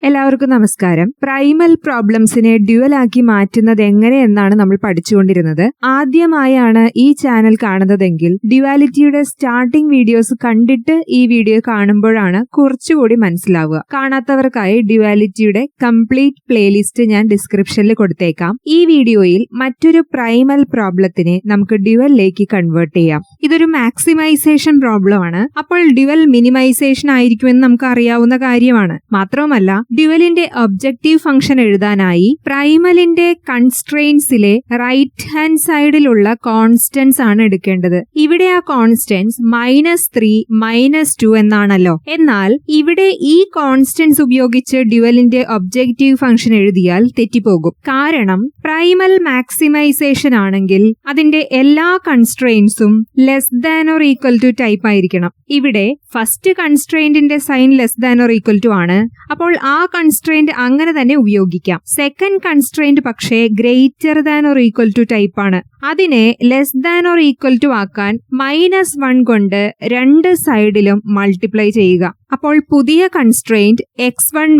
എല്ലാവർക്കും നമസ്കാരം. പ്രൈമൽ പ്രോബ്ലംസിനെ ഡ്യുവലാക്കി മാറ്റുന്നത് എങ്ങനെയെന്നാണ് നമ്മൾ പഠിച്ചുകൊണ്ടിരുന്നത്. ആദ്യമായാണ് ഈ ചാനൽ കാണുന്നതെങ്കിൽ ഡ്യുവാലിറ്റിയുടെ സ്റ്റാർട്ടിംഗ് വീഡിയോസ് കണ്ടിട്ട് ഈ വീഡിയോ കാണുമ്പോഴാണ് കുറച്ചുകൂടി മനസ്സിലാവുക. കാണാത്തവർക്കായി ഡ്യുവാലിറ്റിയുടെ കംപ്ലീറ്റ് പ്ലേലിസ്റ്റ് ഞാൻ ഡിസ്ക്രിപ്ഷനിൽ കൊടുത്തേക്കാം. ഈ വീഡിയോയിൽ മറ്റൊരു പ്രൈമൽ പ്രോബ്ലത്തിനെ നമുക്ക് ഡ്യുവലിലേക്ക് കൺവേർട്ട് ചെയ്യാം. ഇതൊരു മാക്സിമൈസേഷൻ പ്രോബ്ലം ആണ്. അപ്പോൾ ഡ്യുവൽ മിനിമൈസേഷൻ ആയിരിക്കുമെന്ന് നമുക്ക് അറിയാവുന്ന കാര്യമാണ്. മാത്രവുമല്ല, ഡ്യുവലിന്റെ ഒബ്ജക്റ്റീവ് ഫംഗ്ഷൻ എഴുതാനായി പ്രൈമലിന്റെ കൺസ്ട്രെയിൻസിലെ റൈറ്റ് ഹാൻഡ് സൈഡിലുള്ള കോൺസ്റ്റൻസ് ആണ് എടുക്കേണ്ടത്. ഇവിടെ ആ കോൺസ്റ്റൻസ് -3, -2 എന്നാണല്ലോ. എന്നാൽ ഇവിടെ ഈ കോൺസ്റ്റൻസ് ഉപയോഗിച്ച് ഡ്യുവലിന്റെ ഒബ്ജക്റ്റീവ് ഫംഗ്ഷൻ എഴുതിയാൽ തെറ്റിപ്പോകും. കാരണം പ്രൈമൽ മാക്സിമൈസേഷൻ ആണെങ്കിൽ അതിന്റെ എല്ലാ കൺസ്ട്രെയിൻസും less than or equal to type ആയിരിക്കണം. ഇവിടെ ഫസ്റ്റ് കൺസ്ട്രെയിന്റിന്റെ sign less than or equal to ആണ്. അപ്പോൾ ആ കൺസ്ട്രെയിന്റ് അങ്ങനെ തന്നെ ഉപയോഗിക്കാം. സെക്കൻഡ് കൺസ്ട്രെയിന്റ് പക്ഷേ greater than or equal to type ആണ്. അതിനെ less than or equal to ആക്കാൻ -1 കൊണ്ട് രണ്ട് സൈഡിലും മൾട്ടിപ്ലൈ ചെയ്യുക. അപ്പോൾ പുതിയ constraint x1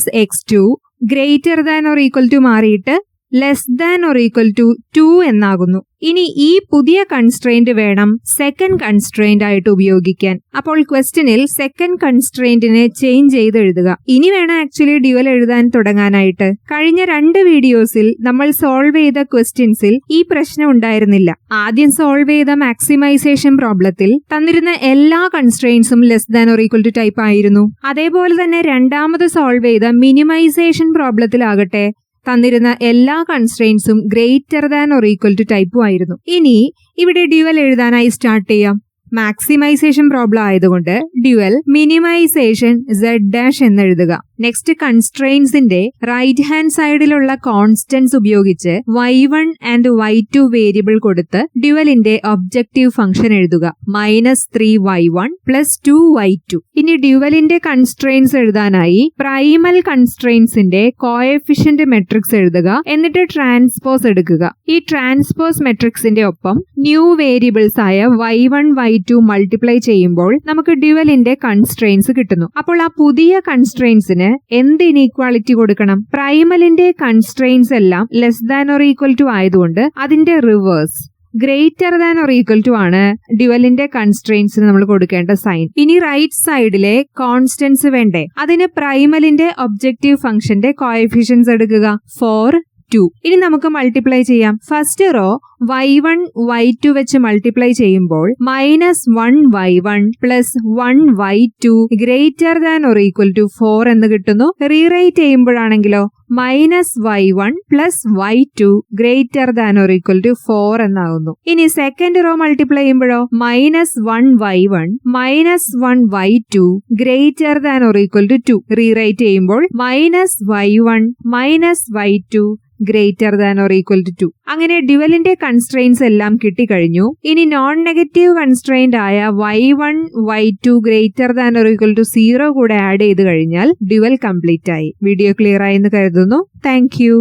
- x2 greater than or equal to മാറിയിട്ട് less than or equal to 2 എന്നാകുന്നു. ഇനി ഈ പുതിയ കൺസ്ട്രെയിന്റ് വേണം സെക്കൻഡ് കൺസ്ട്രെയിന്റ് ആയിട്ട് ഉപയോഗിക്കാൻ. അപ്പോൾ ക്വസ്റ്റ്യനിൽ സെക്കൻഡ് കൺസ്ട്രെയിന്റിനെ ചേഞ്ച് ചെയ്ത് എഴുതുക. ഇനി വേണം ആക്ച്വലി ഡ്യുവൽ എഴുതാൻ തുടങ്ങാനായിട്ട്. കഴിഞ്ഞ 2 വീഡിയോസിൽ നമ്മൾ സോൾവ് ചെയ്ത ക്വസ്റ്റ്യൻസിൽ ഈ പ്രശ്നം ഉണ്ടായിരുന്നില്ല. ആദ്യം സോൾവ് ചെയ്ത മാക്സിമൈസേഷൻ പ്രോബ്ലത്തിൽ തന്നിരുന്ന എല്ലാ കൺസ്ട്രെയിൻസും less than or equal to type ആയിരുന്നു. അതേപോലെ തന്നെ രണ്ടാമത് സോൾവ് ചെയ്ത മിനിമൈസേഷൻ പ്രോബ്ലത്തിലാകട്ടെ തന്നിരുന്ന എല്ലാ കൺസ്ട്രെയിൻസും greater than or equal to ടൈപ്പും ആയിരുന്നു. ഇനി ഇവിടെ ഡ്യുവൽ എഴുതാനായി സ്റ്റാർട്ട് ചെയ്യാം. മാക്സിമൈസേഷൻ പ്രോബ്ലം ആയതുകൊണ്ട് ഡ്യുവൽ മിനിമൈസേഷൻ z' എന്നെഴുതുക. നെക്സ്റ്റ് കൺസ്ട്രെയിൻസിന്റെ റൈറ്റ് ഹാൻഡ് സൈഡിലുള്ള കോൺസ്റ്റൻസ് ഉപയോഗിച്ച് y1 ആൻഡ് y2 വേരിയബിൾ കൊടുത്ത് ഡ്യുവലിന്റെ ഒബ്ജക്റ്റീവ് ഫംഗ്ഷൻ എഴുതുക. -3y1 + 2y2. ഇനി ഡ്യുവലിന്റെ കൺസ്ട്രെയിൻസ് എഴുതാനായി പ്രൈമൽ കൺസ്ട്രെയിൻസിന്റെ കോഎഫിഷ്യന്റ് മെട്രിക്സ് എഴുതുക. എന്നിട്ട് ട്രാൻസ്പോസ് എടുക്കുക. ഈ ട്രാൻസ്പോസ് മെട്രിക്സിന്റെ ഒപ്പം ന്യൂ വേരിയബിൾസ് ആയ y1 y2 മൾട്ടിപ്ലൈ ചെയ്യുമ്പോൾ നമുക്ക് ഡ്യുവലിന്റെ കൺസ്ട്രെയിൻസ് കിട്ടുന്നു. അപ്പോൾ ആ പുതിയ കൺസ്ട്രെയിൻസിന് എന്ത് ഇനീക്വാളിറ്റി കൊടുക്കണം? പ്രൈമലിന്റെ കൺസ്ട്രെയിൻസ് എല്ലാം less than or equal to ആയതുകൊണ്ട് അതിന്റെ reverse greater than or equal to ആണ് ഡ്യുവലിന്റെ കൺസ്ട്രെയിൻസിന് നമ്മൾ കൊടുക്കേണ്ട സൈൻ. ഇനി റൈറ്റ് സൈഡിലെ കോൺസ്റ്റൻസ് വേണ്ടേ? അതിന് പ്രൈമലിന്റെ ഒബ്ജക്റ്റീവ് ഫംഗ്ഷന്റെ കോഎഫിഷ്യൻസ് എടുക്കുക. 4, 2. ഇനി നമുക്ക് മൾട്ടിപ്ലൈ ചെയ്യാം. ഫസ്റ്റ് റോ y1 y2 വെച്ച് മൾട്ടിപ്ലൈ ചെയ്യുമ്പോൾ -1y1 + 1y2 greater than or equal to 4 എന്ന് കിട്ടുന്നു. റീറൈറ്റ് ചെയ്യുമ്പോഴാണെങ്കിലോ -y1 + y2 greater than or equal to 4 എന്നാകുന്നു. ഇനി സെക്കൻഡ് റോ മൾട്ടിപ്ലൈ ചെയ്യുമ്പോഴോ -1y1 - 1y2 greater than or equal to 2. Rewrite ചെയ്യുമ്പോൾ -y1 - y2 greater than or equal to 2. അങ്ങനെ ഡ്യുവലിന്റെ constraints എല്ലാം കിട്ടിക്കഴിഞ്ഞു. ഇനി നോൺ നെഗറ്റീവ് കൺസ്ട്രെയിന്റ് ആയ y1 y2 greater than or equal to 0 കൂടെ add ചെയ്ത് കഴിഞ്ഞാൽ ഡ്യുവൽ കംപ്ലീറ്റ് ആയി. വീഡിയോ ക്ലിയർ ആയി എന്ന് കരുതുന്നു. Thank U.